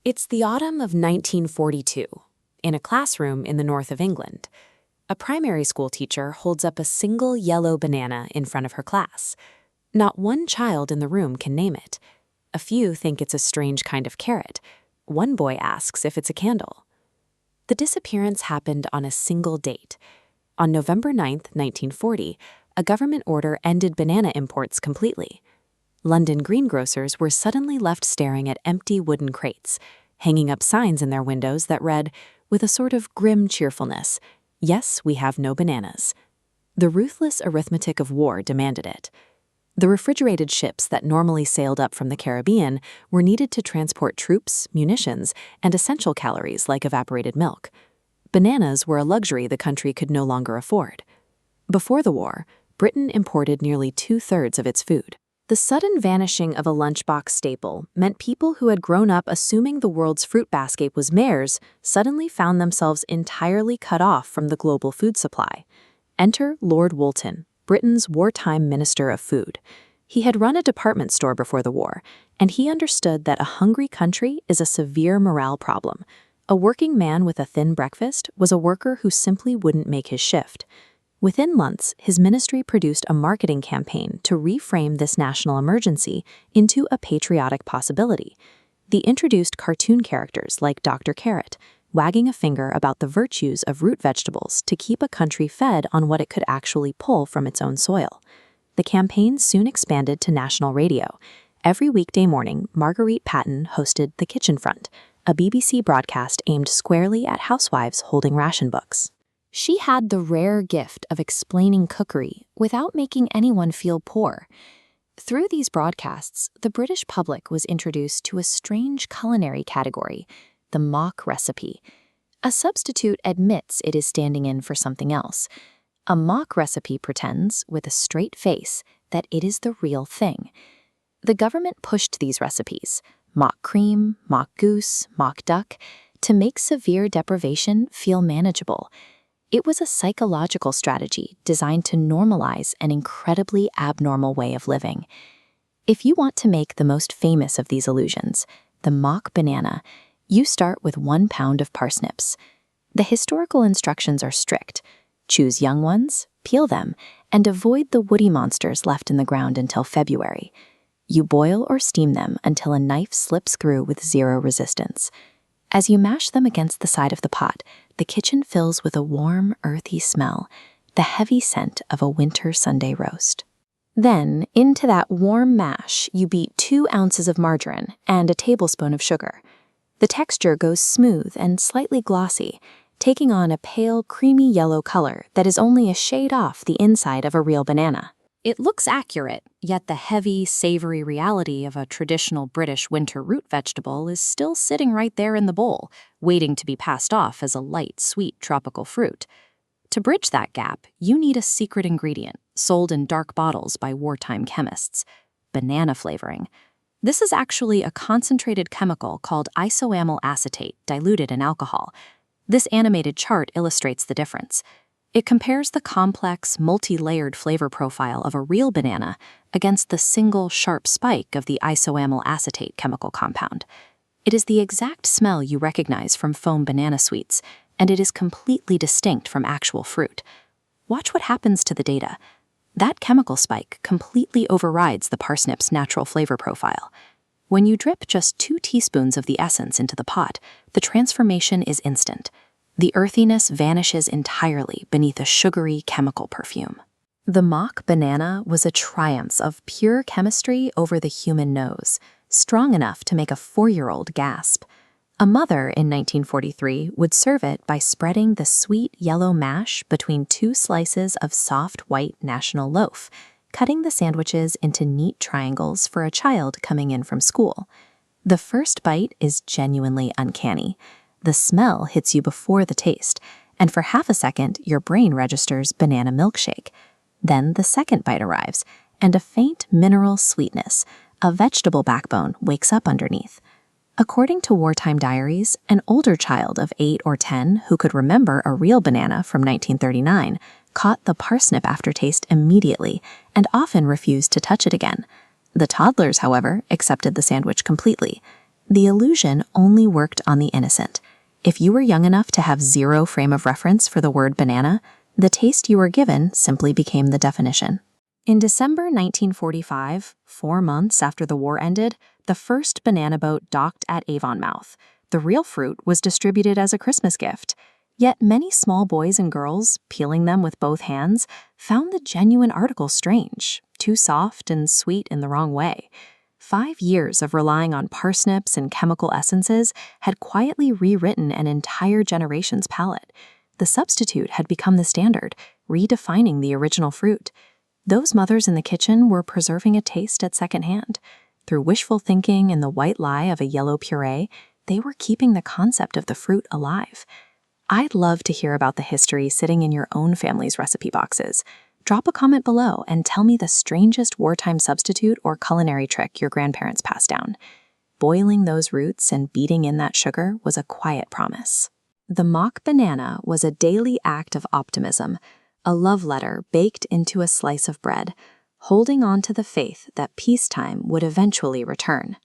It's the autumn of 1942, in a classroom in the north of England. A primary school teacher holds up a single yellow banana in front of her class. Not one child in the room can name it. A few think it's a strange kind of carrot. One boy asks if it's a candle. The disappearance happened on a single date. On November 9, 1940, a government order ended banana imports completely. London greengrocers were suddenly left staring at empty wooden crates, hanging up signs in their windows that read, with a sort of grim cheerfulness, "Yes, we have no bananas." The ruthless arithmetic of war demanded it. The refrigerated ships that normally sailed up from the Caribbean were needed to transport troops, munitions, and essential calories like evaporated milk. Bananas were a luxury the country could no longer afford. Before the war, Britain imported nearly 2/3 of its food. The sudden vanishing of a lunchbox staple meant people who had grown up assuming the world's fruit basket was theirs suddenly found themselves entirely cut off from the global food supply. Enter Lord Woolton, Britain's wartime Minister of Food. He had run a department store before the war, and he understood that a hungry country is a severe morale problem. A working man with a thin breakfast was a worker who simply wouldn't make his shift. Within months, his ministry produced a marketing campaign to reframe this national emergency into a patriotic possibility. They introduced cartoon characters like Dr. Carrot, wagging a finger about the virtues of root vegetables to keep a country fed on what it could actually pull from its own soil. The campaign soon expanded to national radio. Every weekday morning, Marguerite Patten hosted The Kitchen Front, a BBC broadcast aimed squarely at housewives holding ration books. She had the rare gift of explaining cookery without making anyone feel poor. Through these broadcasts, the British public was introduced to a strange culinary category, the mock recipe. A substitute admits it is standing in for something else. A mock recipe pretends, with a straight face, that it is the real thing. The government pushed these recipes, mock cream, mock goose, mock duck, to make severe deprivation feel manageable. It was a psychological strategy designed to normalize an incredibly abnormal way of living. If you want to make the most famous of these illusions, the mock banana, you start with 1 pound of parsnips. The historical instructions are strict. Choose young ones, peel them, and avoid the woody monsters left in the ground until February. You boil or steam them until a knife slips through with zero resistance. As you mash them against the side of the pot, the kitchen fills with a warm, earthy smell, the heavy scent of a winter Sunday roast. Then, into that warm mash, you beat 2 ounces of margarine and a tablespoon of sugar. The texture goes smooth and slightly glossy, taking on a pale, creamy yellow color that is only a shade off the inside of a real banana. It looks accurate, yet the heavy, savory reality of a traditional British winter root vegetable is still sitting right there in the bowl, waiting to be passed off as a light, sweet tropical fruit. To bridge that gap, you need a secret ingredient, sold in dark bottles by wartime chemists: banana flavoring. This is actually a concentrated chemical called isoamyl acetate diluted in alcohol. This animated chart illustrates the difference. It compares the complex, multi-layered flavor profile of a real banana against the single, sharp spike of the isoamyl acetate chemical compound. It is the exact smell you recognize from foam banana sweets, and it is completely distinct from actual fruit. Watch what happens to the data. That chemical spike completely overrides the parsnip's natural flavor profile. When you drip just 2 teaspoons of the essence into the pot, the transformation is instant. The earthiness vanishes entirely beneath a sugary chemical perfume. The mock banana was a triumph of pure chemistry over the human nose, strong enough to make a 4-year-old gasp. A mother in 1943 would serve it by spreading the sweet yellow mash between 2 slices of soft white national loaf, cutting the sandwiches into neat triangles for a child coming in from school. The first bite is genuinely uncanny. The smell hits you before the taste, and for half a second, your brain registers banana milkshake. Then the second bite arrives, and a faint mineral sweetness, a vegetable backbone, wakes up underneath. According to wartime diaries, an older child of 8 or 10 who could remember a real banana from 1939 caught the parsnip aftertaste immediately and often refused to touch it again. The toddlers, however, accepted the sandwich completely. The illusion only worked on the innocent. If you were young enough to have zero frame of reference for the word banana, the taste you were given simply became the definition. In December 1945, 4 months after the war ended, the first banana boat docked at Avonmouth. The real fruit was distributed as a Christmas gift. Yet many small boys and girls, peeling them with both hands, found the genuine article strange, too soft and sweet in the wrong way. 5 years of relying on parsnips and chemical essences had quietly rewritten an entire generation's palate. The substitute had become the standard, redefining the original fruit. Those mothers in the kitchen were preserving a taste at secondhand. Through wishful thinking and the white lie of a yellow puree, they were keeping the concept of the fruit alive. I'd love to hear about the history sitting in your own family's recipe boxes. Drop a comment below and tell me the strangest wartime substitute or culinary trick your grandparents passed down. Boiling those roots and beating in that sugar was a quiet promise. The mock banana was a daily act of optimism, a love letter baked into a slice of bread, holding on to the faith that peacetime would eventually return.